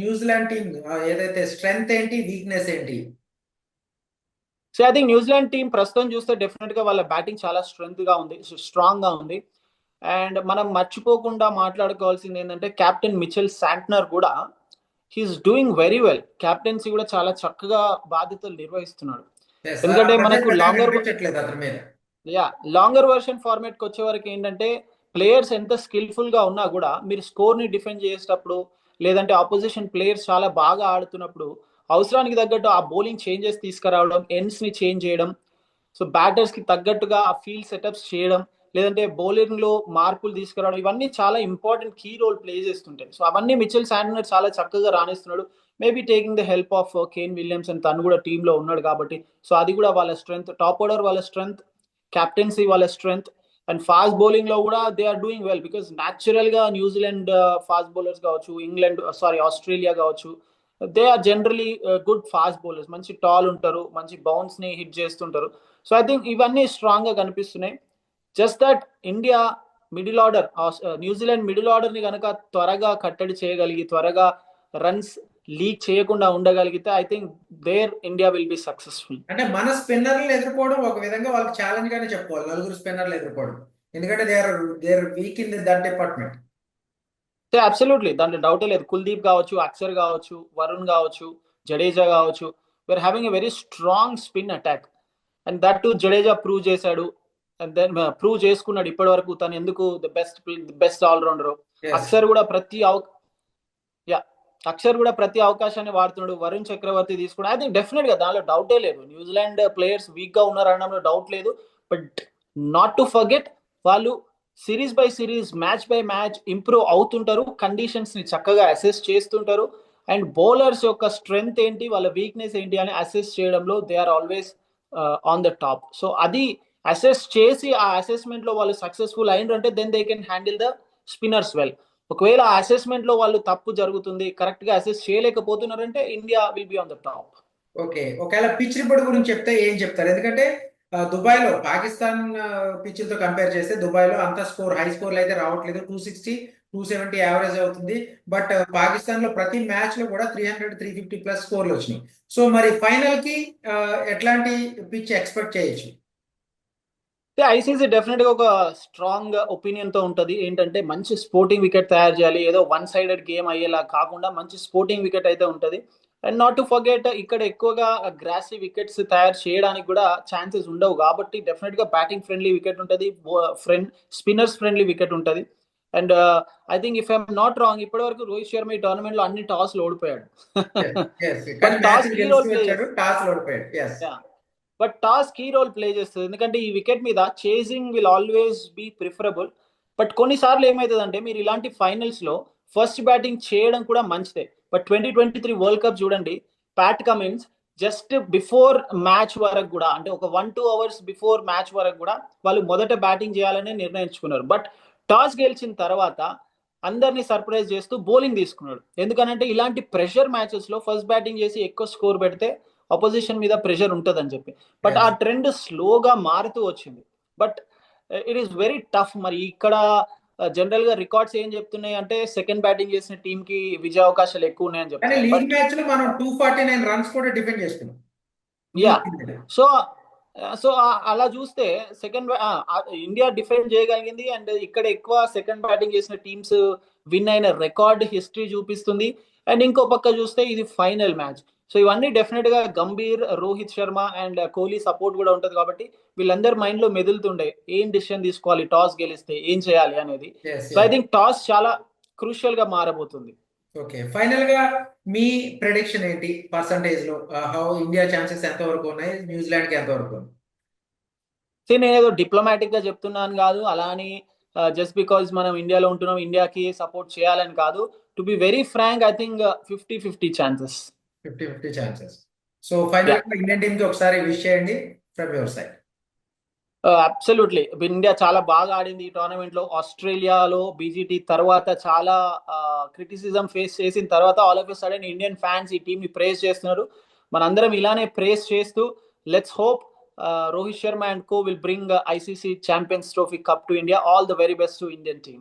New Zealand team ఏదైతే strength ఏంటి, weakness ఏంటి? So I think New Zealand team ప్రస్తుతం చూస్తే డెఫినెట్ గా వాళ్ళ బ్యాటింగ్ చాలా స్ట్రెంగ్త్ గా ఉంది, స్ట్రాంగ్ గా ఉంది. అండ్ మనం మర్చిపోకుండా మాట్లాడుకోవాల్సింది ఏంటంటే కెప్టెన్ మిచెల్ శాంట్నర్ కూడా he's doing very well. Captaincy కూడా చాలా చక్కగా బాధ్యతలు నిర్వహిస్తున్నాడు. ఎస్, ఆ ఎందుకంటే ప్రెజర్ మనకు పెద్దగా కనిపించట్లేదు అతని మీద. లాంగర్ వర్షన్ ఫార్మేట్ కి వచ్చే వరకు ఏంటంటే ప్లేయర్స్ ఎంత స్కిల్ఫుల్ గా ఉన్నా కూడా మీరు స్కోర్ ని డిఫెండ్ చేసేటప్పుడు, లేదంటే ఆపోజిషన్ ప్లేయర్స్ చాలా బాగా ఆడుతున్నప్పుడు అవసరానికి తగ్గట్టు ఆ బౌలింగ్ చేంజెస్ తీసుకురావడం, ఎండ్స్ ని చేంజ్ చేయడం, సో బ్యాటర్స్ కి తగ్గట్టుగా ఆ ఫీల్డ్ సెటప్స్ చేయడం, లేదంటే బౌలింగ్ లో మార్పులు తీసుకురావడం, ఇవన్నీ చాలా ఇంపార్టెంట్ కీ రోల్ ప్లే చేస్తుంటాయి. సో అవన్నీ మిచెల్ శాంట్నర్ చాలా చక్కగా రాణిస్తున్నాడు. Maybe taking the help of Kane Williamson అని తను కూడా టీమ్ లో ఉన్నాడు కాబట్టి. సో అది కూడా వాళ్ళ స్ట్రెంగ్త్, టాప్ ఆర్డర్ వాళ్ళ స్ట్రెంగ్త్, కెప్టెన్సీ వాళ్ళ స్ట్రెంగ్త్. అండ్ ఫాస్ట్ బౌలింగ్ లో కూడా they are doing well, because natural గా న్యూజిలాండ్ ఫాస్ట్ బౌలర్స్ కావచ్చు, ఇంగ్లాండ్ సారీ ఆస్ట్రేలియా కావచ్చు, they are generally good fast bowlers. మంచి టాల్ ఉంటారు, మంచి బౌన్స్ ని హిట్ చేస్తుంటారు. సో ఐ థింక్ ఇవన్నీ స్ట్రాంగ్ గా కనిపిస్తున్నాయి. Just that India middle order, New Zealand middle order ని కనుక త్వరగా కట్టడి చేయగలిగి, త్వరగా రన్స్ లీక్ చేయకుండా ఉండగలిగితే I think there India will be successful. అంటే మన స్పిన్నర్లు ఎదుర్కోవడం ఒక విధంగా వాళ్ళకి ఛాలెంజ్ గానే చెప్పుకోవాలి, నలుగురు స్పిన్నర్లు ఎదుర్కోవడం. ఎందుకంటే they are weak in that department. Absolutely, దాంట్లో డౌటే లేదు. కుల్దీప్ కావచ్చు, అక్షర్ కావచ్చు, వరుణ్ కావచ్చు, జడేజా కావచ్చు, we're having a very strong spin attack. And that to Jadeja prove చేశాడు. అండ్ దెన్ ప్రూవ్ చేసుకున్నాడు ఇప్పటి వరకు తను ఎందుకు the best all rounder. Yes. Akshar కూడా ప్రతి యా అక్షర్ కూడా ప్రతి అవకాశాన్ని వాడుతున్నాడు. వరుణ్ చక్రవర్తి తీసుకున్నాడు. ఐ థింక్ డెఫినెట్ గా దానిలో డౌటే లేదు. న్యూజిలాండ్ ప్లేయర్స్ వీక్ గా ఉన్నారు అనడంలో డౌట్ లేదు. బట్ నాట్ టు ఫర్గెట్, వాళ్ళు series by series, match by match improve అవుతుంటారు, కండిషన్స్ ని చక్కగా అసెస్ చేస్తుంటారు. అండ్ బౌలర్స్ యొక్క స్ట్రెంగ్త్ ఏంటి, వాళ్ళ వీక్నెస్ ఏంటి అని అసెస్ చేయడంలో they are always on the top. So అది అసెస్ చేసి ఆ అసెస్మెంట్ లో వాళ్ళు సక్సెస్ఫుల్ అయినంటే then they can handle the spinners well. ఒకవేళ అసెస్మెంట్ లో వాళ్ళు తప్పు జరుగుతుంది, కరెక్ట్ గా అసెస్ చేయలేకపోతున్నారంటే India will be on the top. Okay, ఒకవేళ పిచ్ రిపోర్ట్ గురించి చెప్తే ఏం చెప్తారు? ఎందుకంటే దుబాయ్ లో పాకిస్తాన్ పిచ్లతో కంపేర్ చేస్తే దుబాయ్ లో అంత స్కోర్, హై స్కోర్లు అయితే రావట్లేదు. 260, 270 యావరేజ్ అవుతుంది. బట్ పాకిస్తాన్ లో ప్రతి మ్యాచ్ లో కూడా 300, 350 ప్లస్ స్కోర్లు వచ్చినాయి. సో మరి ఫైనల్ కి ఎట్లాంటి పిచ్ ఎక్స్పెక్ట్ చేయొచ్చు? ఐసీసీ డెఫినెట్ గా ఒక స్ట్రాంగ్ ఒపీనియన్ తో ఉంటది. ఏంటంటే మంచి స్పోర్టింగ్ వికెట్ తయారు చేయాలి, ఏదో వన్ సైడెడ్ గేమ్ అయ్యేలా కాకుండా మంచి స్పోర్టింగ్ వికెట్ అయితే ఉంటది. అండ్ నాట్ టు ఫర్గెట్, ఇక్కడ ఎక్కువగా గ్రాసీ వికెట్స్ తయారు చేయడానికి కూడా ఛాన్సెస్ ఉండవు కాబట్టి డెఫినెట్ గా బ్యాటింగ్ ఫ్రెండ్లీ వికెట్ ఉంటది, స్పిన్నర్స్ ఫ్రెండ్లీ వికెట్ ఉంటది. And I think if I'm not wrong, ఇప్పటి వరకు రోహిత్ శర్మ ఈ టోర్నమెంట్ లో అన్ని టాస్ లో ఓడిపోయాడు. కానీ బట్ మ్యాచ్ టాస్ కీ గెలిచి రోల్ ప్లే వచ్చాడు, చేస్తుంది. టాస్ ఓడిపోయాడు. Yes. But toss key role play చేస్తుంది, ఎందుకంటే ఈ వికెట్ మీద chasing will always be preferable. బట్ కొన్నిసార్లు ఏమవుతుందంటే మీరు ఇలాంటి ఫైనల్స్ లో ఫస్ట్ బ్యాటింగ్ చేయడం కూడా మంచిదే. బట్ 2023 వరల్డ్ కప్ చూడండి, Pat Cummins just before match వరకు కూడా, అంటే ఒక 1-2 అవర్స్ బిఫోర్ మ్యాచ్ వరకు కూడా వాళ్ళు మొదట బ్యాటింగ్ చేయాలని నిర్ణయించుకున్నారు. బట్ టాస్ గెలిచిన తర్వాత అందరినీ సర్ప్రైజ్ చేస్తూ బౌలింగ్ తీసుకున్నాడు. ఎందుకనంటే ఇలాంటి ప్రెషర్ మ్యాచెస్ లో ఫస్ట్ బ్యాటింగ్ చేసి ఎక్కువ స్కోర్ పెడితే అపోజిషన్ మీద ప్రెషర్ ఉంటుందని చెప్పి. బట్ ఆ ఎస్. ట్రెండ్ స్లోగా మారుతూ వచ్చింది. But it is very tough. మరి ఇక్కడ జనరల్ గా రికార్డ్స్ ఏం చెప్తున్నాయి అంటే సెకండ్ బ్యాటింగ్ చేసిన టీం కి విజయ అవకాశాలు ఎక్కువ ఉన్నాయని కానీ చెప్తున్నాయి. లీగ్ బట్ మ్యాచ్ లో మనం 249 రన్స్ కూడా డిఫెండ్ చేసుకున్నాం యా, న్యూజిలాండ్ మీద. సో సో అలా చూస్తే సెకండ్ ఇండియా డిఫెండ్ చేయగలిగింది. అండ్ ఇక్కడ ఎక్కువ సెకండ్ బ్యాటింగ్ చేసిన టీమ్స్ విన్ అయిన రికార్డ్ హిస్టరీ చూపిస్తుంది. అండ్ ఇంకో పక్క చూస్తే ఇది ఫైనల్ మ్యాచ్. సో ఇవన్నీ డెఫినెట్ గా గంభీర్, రోహిత్ శర్మ అండ్ కోహ్లీ సపోర్ట్ కూడా ఉంటది కాబట్టి వీళ్ళందరి మైండ్ లో మెదులుతుండే ఏం డిసిషన్ తీసుకోవాలి, టాస్ గెలిస్తే ఏం చేయాలి అనేది. Yes. So I think toss చాలా క్రూషియల్ గా మారబోతుంది. ఓకే, ఫైనల్ గా మీ ప్రెడిక్షన్ ఏంటి పర్సంటేజ్ లో? హౌ ఇండియా ఛాన్సెస్ ఎంత వరకు ఉన్నాయి, న్యూజిలాండ్ కి ఎంత వరకు ఉంది? నేను ఏదో డిప్లొమాటిక్ గా చెప్తున్నాను కాదు, అలా అని జస్ట్ బికాజ్ మనం ఇండియాలో ఉంటున్నాం ఇండియాకి సపోర్ట్ చేయాలని కాదు. To be very frank, I think 50-50 chances. 50-50 chances. So final యా, గా ఇండియన్ టీమ్ కి ఒకసారి విష్ చేయండి from your side. Absolutely. India చాలా బాగా ఆడింది ఈ టోర్నమెంట్ లో. ఆస్ట్రేలియాలో బీజీటీ తర్వాత చాలా క్రిటిసిజం ఫేస్ చేసిన తర్వాత all of a sudden Indian fans ఈ టీమ్ ని ప్రేస్ చేస్తున్నారు. మనందరం ఇలానే ప్రేస్ చేస్తూ let's hope Rohit Sharma and co will bring ICC champions trophy cup to India. All the very best to Indian team.